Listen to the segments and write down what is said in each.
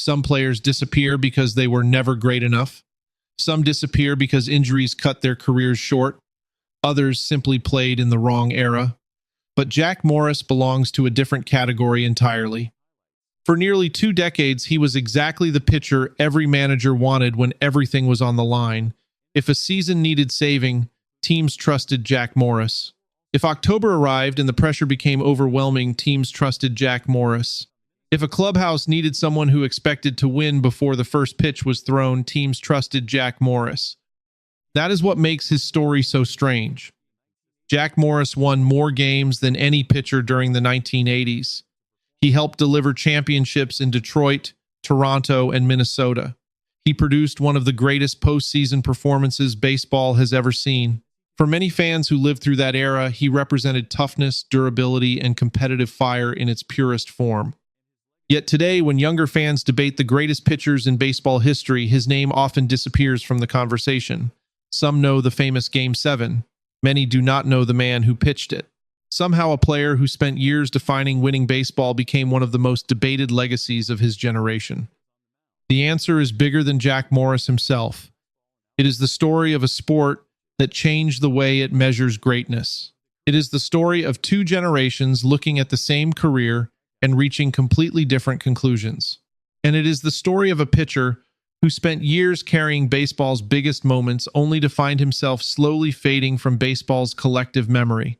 Some players disappear because they were never great enough. Some disappear because injuries cut their careers short. Others simply played in the wrong era. But Jack Morris belongs to a different category entirely. For nearly 2 decades, he was exactly the pitcher every manager wanted when everything was on the line. If a season needed saving, teams trusted Jack Morris. If October arrived and the pressure became overwhelming, teams trusted Jack Morris. If a clubhouse needed someone who expected to win before the first pitch was thrown, teams trusted Jack Morris. That is what makes his story so strange. Jack Morris won more games than any pitcher during the 1980s. He helped deliver championships in Detroit, Toronto, and Minnesota. He produced one of the greatest postseason performances baseball has ever seen. For many fans who lived through that era, he represented toughness, durability, and competitive fire in its purest form. Yet today, when younger fans debate the greatest pitchers in baseball history, his name often disappears from the conversation. Some know the famous Game 7. Many do not know the man who pitched it. Somehow a player who spent years defining winning baseball became one of the most debated legacies of his generation. The answer is bigger than Jack Morris himself. It is the story of a sport that changed the way it measures greatness. It is the story of 2 generations looking at the same career and reaching completely different conclusions. And it is the story of a pitcher who spent years carrying baseball's biggest moments only to find himself slowly fading from baseball's collective memory.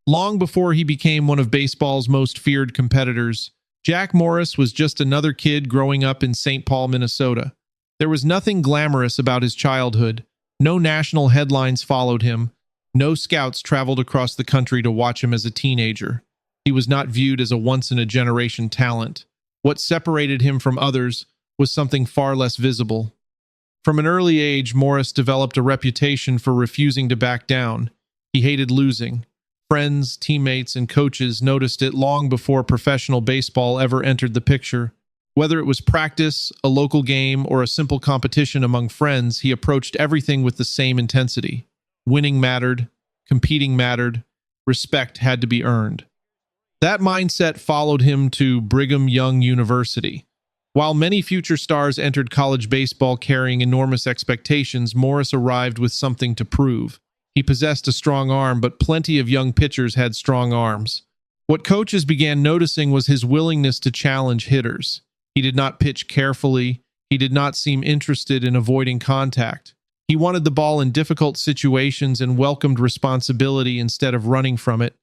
Long before he became one of baseball's most feared competitors, Jack Morris was just another kid growing up in St. Paul, Minnesota. There was nothing glamorous about his childhood. No national headlines followed him. No scouts traveled across the country to watch him as a teenager. He was not viewed as a once-in-a-generation talent. What separated him from others was something far less visible. From an early age, Morris developed a reputation for refusing to back down. He hated losing. Friends, teammates, and coaches noticed it long before professional baseball ever entered the picture. Whether it was practice, a local game, or a simple competition among friends, he approached everything with the same intensity. Winning mattered, competing mattered, respect had to be earned. That mindset followed him to Brigham Young University. While many future stars entered college baseball carrying enormous expectations, Morris arrived with something to prove. He possessed a strong arm, but plenty of young pitchers had strong arms. What coaches began noticing was his willingness to challenge hitters. He did not pitch carefully. He did not seem interested in avoiding contact. He wanted the ball in difficult situations and welcomed responsibility instead of running from it.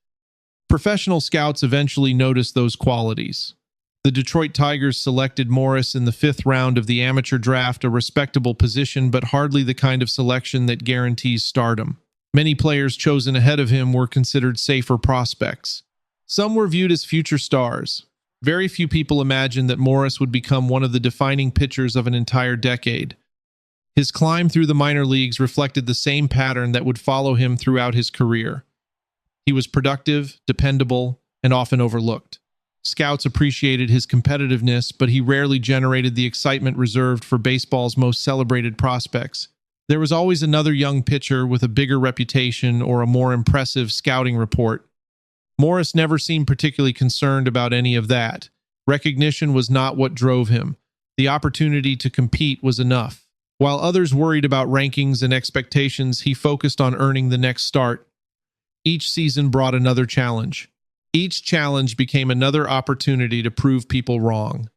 Professional scouts eventually noticed those qualities. The Detroit Tigers selected Morris in the 5th round of the amateur draft, a respectable position, but hardly the kind of selection that guarantees stardom. Many players chosen ahead of him were considered safer prospects. Some were viewed as future stars. Very few people imagined that Morris would become one of the defining pitchers of an entire decade. His climb through the minor leagues reflected the same pattern that would follow him throughout his career. He was productive, dependable, and often overlooked. Scouts appreciated his competitiveness, but he rarely generated the excitement reserved for baseball's most celebrated prospects. There was always another young pitcher with a bigger reputation or a more impressive scouting report. Morris never seemed particularly concerned about any of that. Recognition was not what drove him. The opportunity to compete was enough. While others worried about rankings and expectations, he focused on earning the next start. Each season brought another challenge. Each challenge became another opportunity to prove people wrong.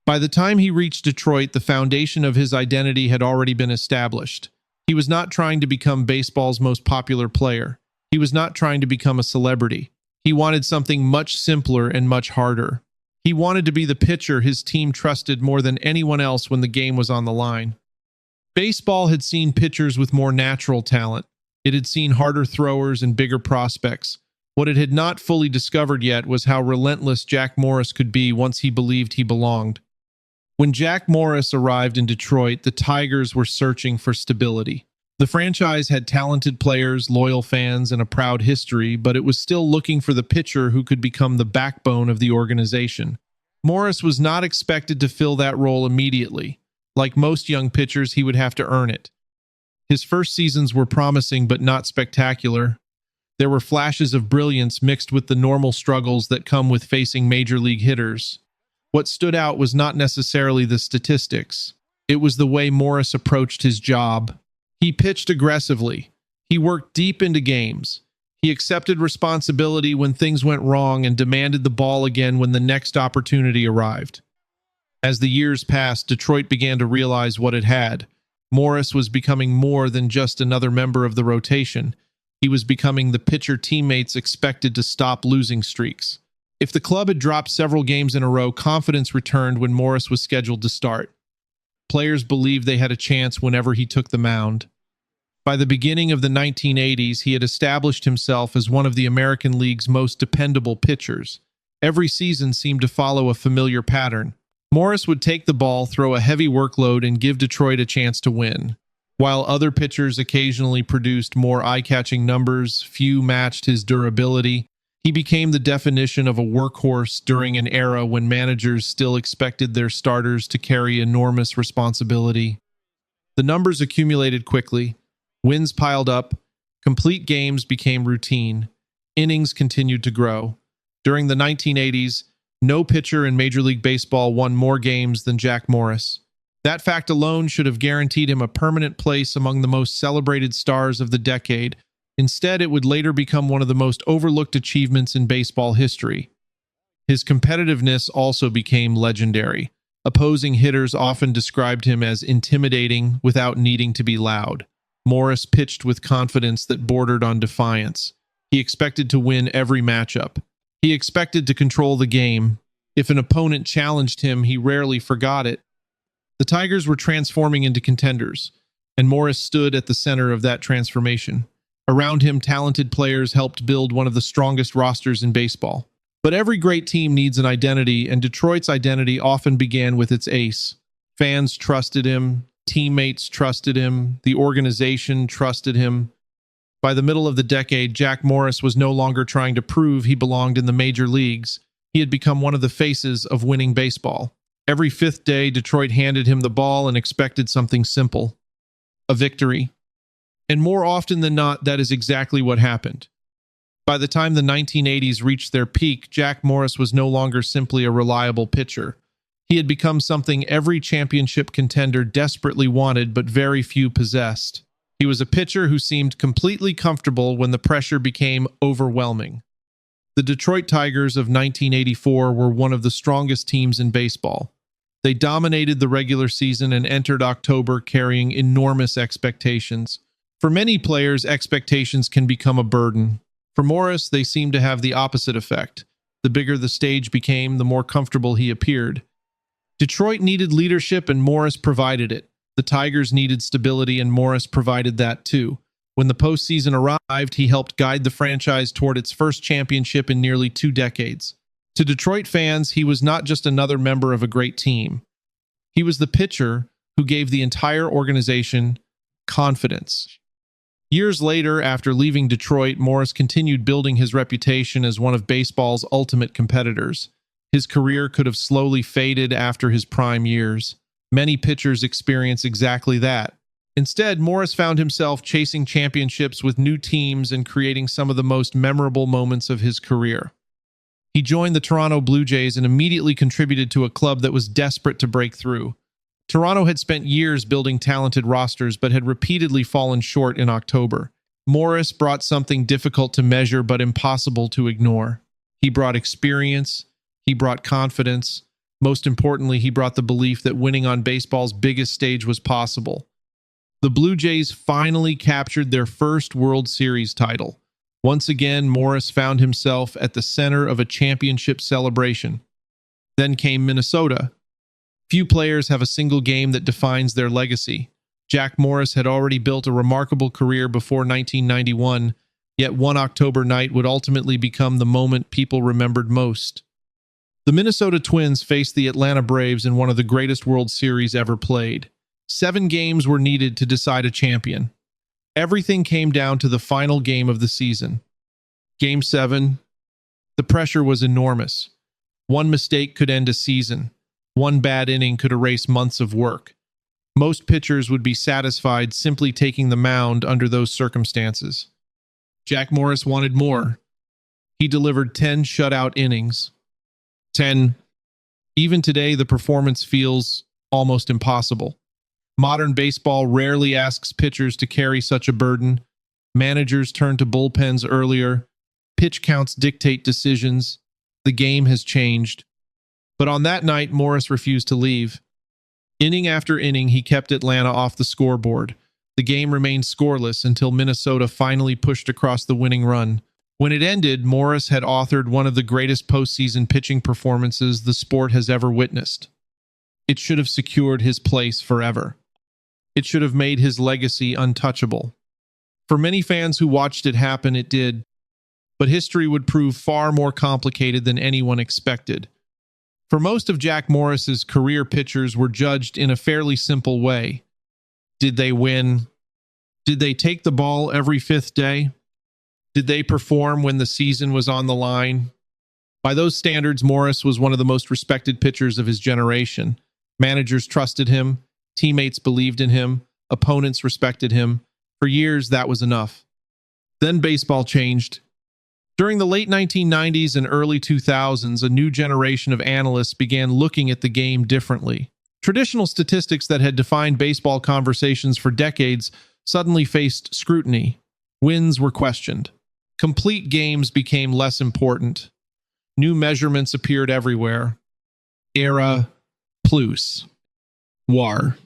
By the time he reached Detroit, the foundation of his identity had already been established. He was not trying to become baseball's most popular player. He was not trying to become a celebrity. He wanted something much simpler and much harder. He wanted to be the pitcher his team trusted more than anyone else when the game was on the line. Baseball had seen pitchers with more natural talent. It had seen harder throwers and bigger prospects. What it had not fully discovered yet was how relentless Jack Morris could be once he believed he belonged. When Jack Morris arrived in Detroit, the Tigers were searching for stability. The franchise had talented players, loyal fans, and a proud history, but it was still looking for the pitcher who could become the backbone of the organization. Morris was not expected to fill that role immediately. Like most young pitchers, he would have to earn it. His first seasons were promising but not spectacular. There were flashes of brilliance mixed with the normal struggles that come with facing major league hitters. What stood out was not necessarily the statistics. It was the way Morris approached his job. He pitched aggressively. He worked deep into games. He accepted responsibility when things went wrong and demanded the ball again when the next opportunity arrived. As the years passed, Detroit began to realize what it had. Morris was becoming more than just another member of the rotation. He was becoming the pitcher teammates expected to stop losing streaks. If the club had dropped several games in a row, confidence returned when Morris was scheduled to start. Players believed they had a chance whenever he took the mound. By the beginning of the 1980s, he had established himself as one of the American League's most dependable pitchers. Every season seemed to follow a familiar pattern. Morris would take the ball, throw a heavy workload, and give Detroit a chance to win. While other pitchers occasionally produced more eye-catching numbers, few matched his durability. He became the definition of a workhorse during an era when managers still expected their starters to carry enormous responsibility. The numbers accumulated quickly. Wins piled up. Complete games became routine. Innings continued to grow. During the 1980s, no pitcher in Major League Baseball won more games than Jack Morris. That fact alone should have guaranteed him a permanent place among the most celebrated stars of the decade. Instead, it would later become one of the most overlooked achievements in baseball history. His competitiveness also became legendary. Opposing hitters often described him as intimidating without needing to be loud. Morris pitched with confidence that bordered on defiance. He expected to win every matchup. He expected to control the game. If an opponent challenged him, he rarely forgot it. The Tigers were transforming into contenders, and Morris stood at the center of that transformation. Around him, talented players helped build one of the strongest rosters in baseball. But every great team needs an identity, and Detroit's identity often began with its ace. Fans trusted him, teammates trusted him, the organization trusted him. By the middle of the decade, Jack Morris was no longer trying to prove he belonged in the major leagues. He had become one of the faces of winning baseball. Every fifth day, Detroit handed him the ball and expected something simple: a victory. And more often than not, that is exactly what happened. By the time the 1980s reached their peak, Jack Morris was no longer simply a reliable pitcher. He had become something every championship contender desperately wanted but very few possessed. He was a pitcher who seemed completely comfortable when the pressure became overwhelming. The Detroit Tigers of 1984 were one of the strongest teams in baseball. They dominated the regular season and entered October carrying enormous expectations. For many players, expectations can become a burden. For Morris, they seemed to have the opposite effect. The bigger the stage became, the more comfortable he appeared. Detroit needed leadership, and Morris provided it. The Tigers needed stability, and Morris provided that too. When the postseason arrived, he helped guide the franchise toward its first championship in nearly 2 decades. To Detroit fans, he was not just another member of a great team. He was the pitcher who gave the entire organization confidence. Years later, after leaving Detroit, Morris continued building his reputation as one of baseball's ultimate competitors. His career could have slowly faded after his prime years. Many pitchers experience exactly that. Instead, Morris found himself chasing championships with new teams and creating some of the most memorable moments of his career. He joined the Toronto Blue Jays and immediately contributed to a club that was desperate to break through. Toronto had spent years building talented rosters but had repeatedly fallen short in October. Morris brought something difficult to measure but impossible to ignore. He brought experience. He brought confidence. Most importantly, he brought the belief that winning on baseball's biggest stage was possible. The Blue Jays finally captured their first World Series title. Once again, Morris found himself at the center of a championship celebration. Then came Minnesota. Few players have a single game that defines their legacy. Jack Morris had already built a remarkable career before 1991, yet one October night would ultimately become the moment people remembered most. The Minnesota Twins faced the Atlanta Braves in one of the greatest World Series ever played. 7 games were needed to decide a champion. Everything came down to the final game of the season. Game 7. The pressure was enormous. One mistake could end a season. One bad inning could erase months of work. Most pitchers would be satisfied simply taking the mound under those circumstances. Jack Morris wanted more. He delivered 10 shutout innings. 10. Even today, the performance feels almost impossible. Modern baseball rarely asks pitchers to carry such a burden. Managers turn to bullpens earlier. Pitch counts dictate decisions. The game has changed. But on that night, Morris refused to leave. Inning after inning, he kept Atlanta off the scoreboard. The game remained scoreless until Minnesota finally pushed across the winning run. When it ended, Morris had authored one of the greatest postseason pitching performances the sport has ever witnessed. It should have secured his place forever. It should have made his legacy untouchable. For many fans who watched it happen, it did. But history would prove far more complicated than anyone expected. For most of Jack Morris's career, pitchers were judged in a fairly simple way. Did they win? Did they take the ball every fifth day? Did they perform when the season was on the line? By those standards, Morris was one of the most respected pitchers of his generation. Managers trusted him, teammates believed in him, opponents respected him. For years, that was enough. Then baseball changed. During the late 1990s and early 2000s, a new generation of analysts began looking at the game differently. Traditional statistics that had defined baseball conversations for decades suddenly faced scrutiny. Wins were questioned. Complete games became less important. New measurements appeared everywhere. ERA, plus, WAR,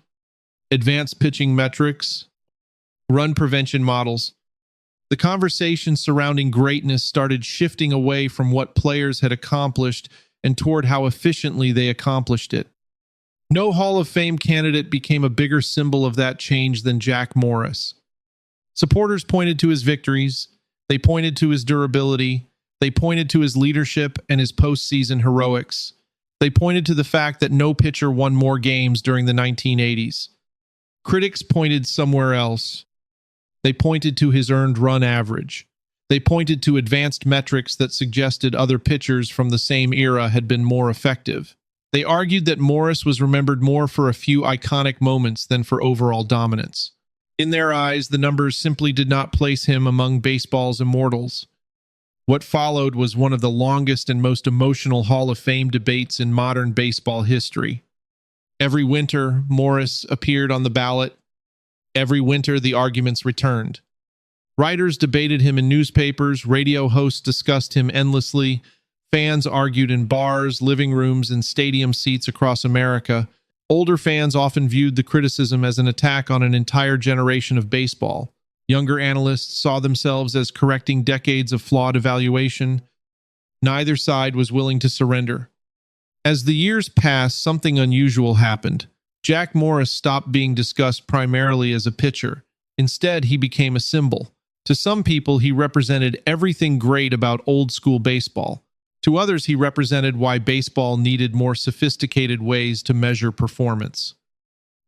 advanced pitching metrics, run prevention models. The conversation surrounding greatness started shifting away from what players had accomplished and toward how efficiently they accomplished it. No Hall of Fame candidate became a bigger symbol of that change than Jack Morris. Supporters pointed to his victories. They pointed to his durability. They pointed to his leadership and his postseason heroics. They pointed to the fact that no pitcher won more games during the 1980s. Critics pointed somewhere else. They pointed to his earned run average. They pointed to advanced metrics that suggested other pitchers from the same era had been more effective. They argued that Morris was remembered more for a few iconic moments than for overall dominance. In their eyes, the numbers simply did not place him among baseball's immortals. What followed was one of the longest and most emotional Hall of Fame debates in modern baseball history. Every winter, Morris appeared on the ballot. Every winter, the arguments returned. Writers debated him in newspapers, radio hosts discussed him endlessly, fans argued in bars, living rooms, and stadium seats across America. Older fans often viewed the criticism as an attack on an entire generation of baseball. Younger analysts saw themselves as correcting decades of flawed evaluation. Neither side was willing to surrender. As the years passed, something unusual happened. Jack Morris stopped being discussed primarily as a pitcher. Instead, he became a symbol. To some people, he represented everything great about old-school baseball. To others, he represented why baseball needed more sophisticated ways to measure performance.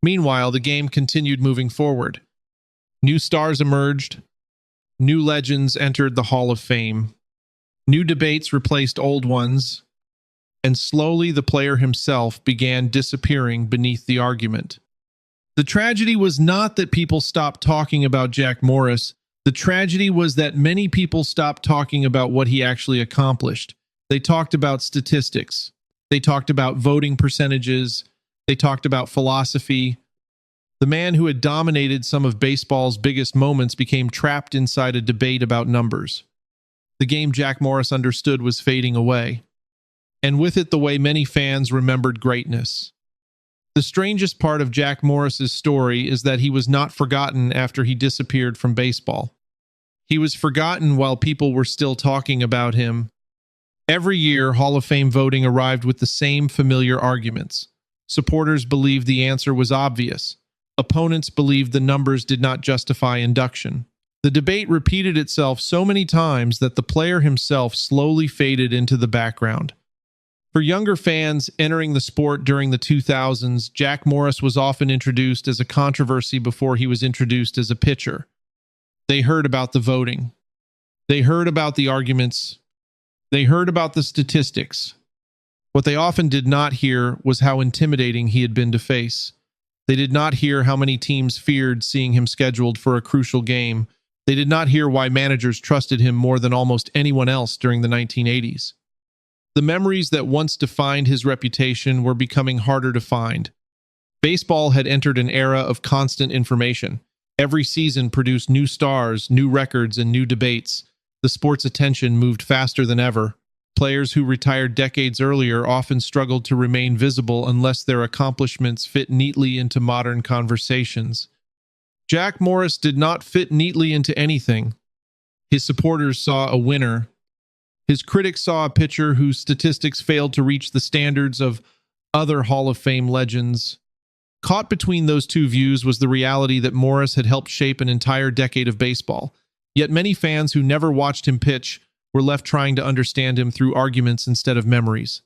Meanwhile, the game continued moving forward. New stars emerged. New legends entered the Hall of Fame. New debates replaced old ones. And slowly the player himself began disappearing beneath the argument. The tragedy was not that people stopped talking about Jack Morris. The tragedy was that many people stopped talking about what he actually accomplished. They talked about statistics. They talked about voting percentages. They talked about philosophy. The man who had dominated some of baseball's biggest moments became trapped inside a debate about numbers. The game Jack Morris understood was fading away. And with it, the way many fans remembered greatness. The strangest part of Jack Morris's story is that he was not forgotten after he disappeared from baseball. He was forgotten while people were still talking about him. Every year, Hall of Fame voting arrived with the same familiar arguments. Supporters believed the answer was obvious. Opponents believed the numbers did not justify induction. The debate repeated itself so many times that the player himself slowly faded into the background. For younger fans entering the sport during the 2000s, Jack Morris was often introduced as a controversy before he was introduced as a pitcher. They heard about the voting. They heard about the arguments. They heard about the statistics. What they often did not hear was how intimidating he had been to face. They did not hear how many teams feared seeing him scheduled for a crucial game. They did not hear why managers trusted him more than almost anyone else during the 1980s. The memories that once defined his reputation were becoming harder to find. Baseball had entered an era of constant information. Every season produced new stars, new records, and new debates. The sport's attention moved faster than ever. Players who retired decades earlier often struggled to remain visible unless their accomplishments fit neatly into modern conversations. Jack Morris did not fit neatly into anything. His supporters saw a winner. His critics saw a pitcher whose statistics failed to reach the standards of other Hall of Fame legends. Caught between those two views was the reality that Morris had helped shape an entire decade of baseball. Yet many fans who never watched him pitch were left trying to understand him through arguments instead of memories.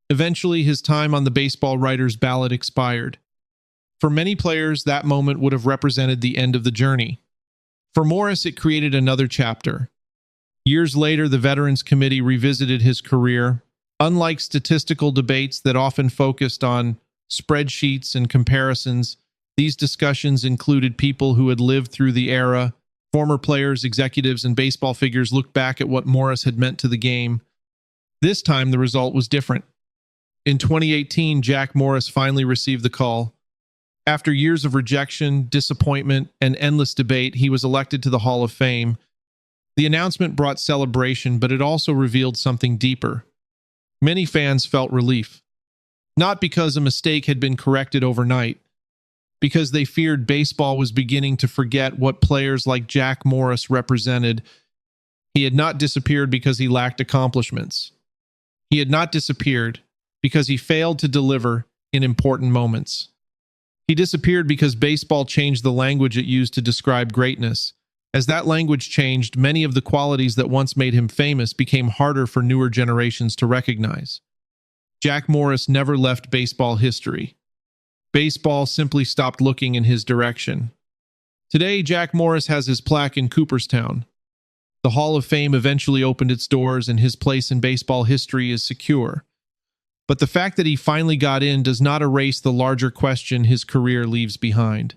Eventually, his time on the baseball writer's ballot expired. For many players, that moment would have represented the end of the journey. For Morris, it created another chapter. Years later, the Veterans Committee revisited his career. Unlike statistical debates that often focused on spreadsheets and comparisons, these discussions included people who had lived through the era. Former players, executives, and baseball figures looked back at what Morris had meant to the game. This time, the result was different. In 2018, Jack Morris finally received the call. After years of rejection, disappointment, and endless debate, he was elected to the Hall of Fame. The announcement brought celebration, but it also revealed something deeper. Many fans felt relief. Not because a mistake had been corrected overnight, because they feared baseball was beginning to forget what players like Jack Morris represented. He had not disappeared because he lacked accomplishments. He had not disappeared because he failed to deliver in important moments. He disappeared because baseball changed the language it used to describe greatness. As that language changed, many of the qualities that once made him famous became harder for newer generations to recognize. Jack Morris never left baseball history. Baseball simply stopped looking in his direction. Today, Jack Morris has his plaque in Cooperstown. The Hall of Fame eventually opened its doors, and his place in baseball history is secure. But the fact that he finally got in does not erase the larger question his career leaves behind.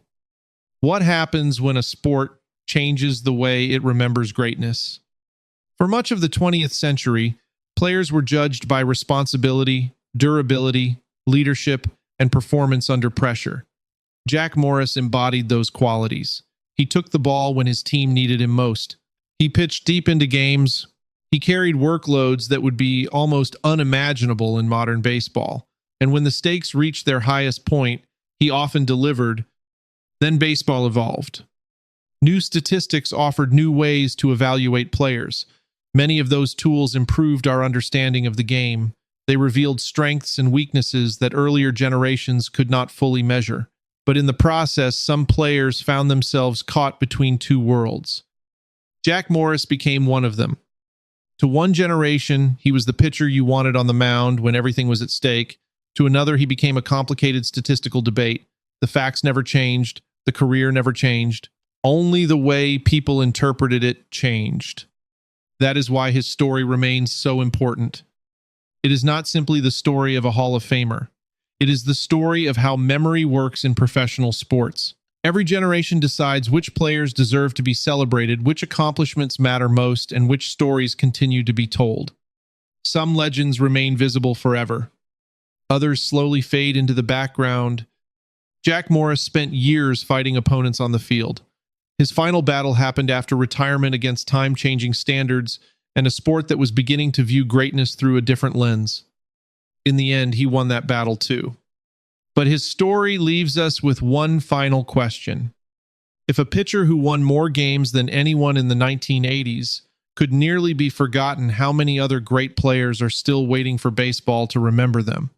What happens when a sport changes the way it remembers greatness? For much of the 20th century, players were judged by responsibility, durability, leadership, and performance under pressure. Jack Morris embodied those qualities. He took the ball when his team needed him most. He pitched deep into games. He carried workloads that would be almost unimaginable in modern baseball. And when the stakes reached their highest point, he often delivered. Then baseball evolved. New statistics offered new ways to evaluate players. Many of those tools improved our understanding of the game. They revealed strengths and weaknesses that earlier generations could not fully measure. But in the process, some players found themselves caught between two worlds. Jack Morris became one of them. To one generation, he was the pitcher you wanted on the mound when everything was at stake. To another, he became a complicated statistical debate. The facts never changed. The career never changed. Only the way people interpreted it changed. That is why his story remains so important. It is not simply the story of a Hall of Famer. It is the story of how memory works in professional sports. Every generation decides which players deserve to be celebrated, which accomplishments matter most, and which stories continue to be told. Some legends remain visible forever. Others slowly fade into the background. Jack Morris spent years fighting opponents on the field. His final battle happened after retirement against time-changing standards and a sport that was beginning to view greatness through a different lens. In the end, he won that battle too. But his story leaves us with one final question. If a pitcher who won more games than anyone in the 1980s could nearly be forgotten, how many other great players are still waiting for baseball to remember them?